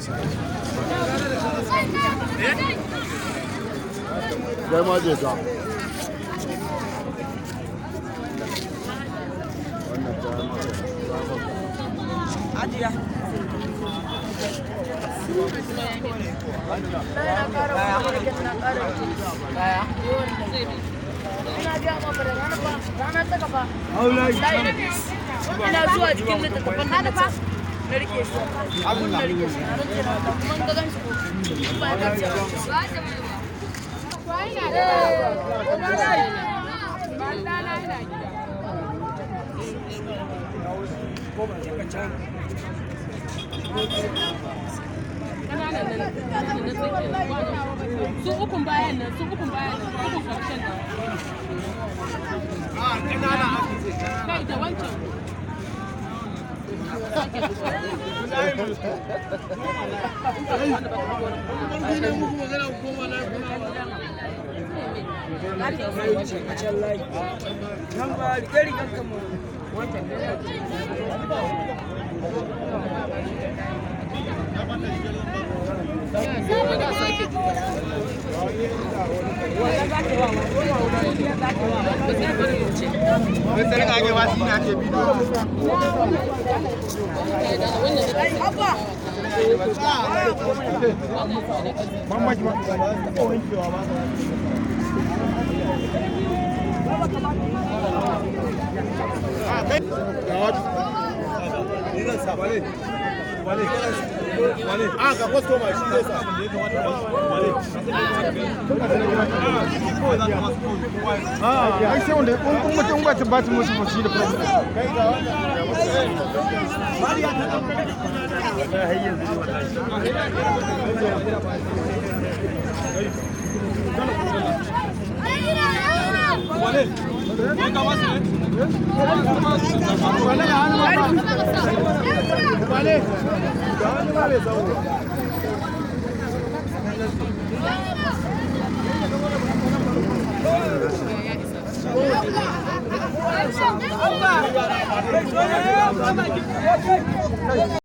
Kai ma je ka. Wannan ta Ajiya. Ina zuwa cikin littattafan da na rike su. Abun na rike su. Mun ga gan shi ba ta ce. Su ukun bayan nan, ukun karshen nan. Kai da wancan. Ga kwastoma shi zai sa. Ai sai wanda mutum ba ta bata musu shi da problem. Kai ga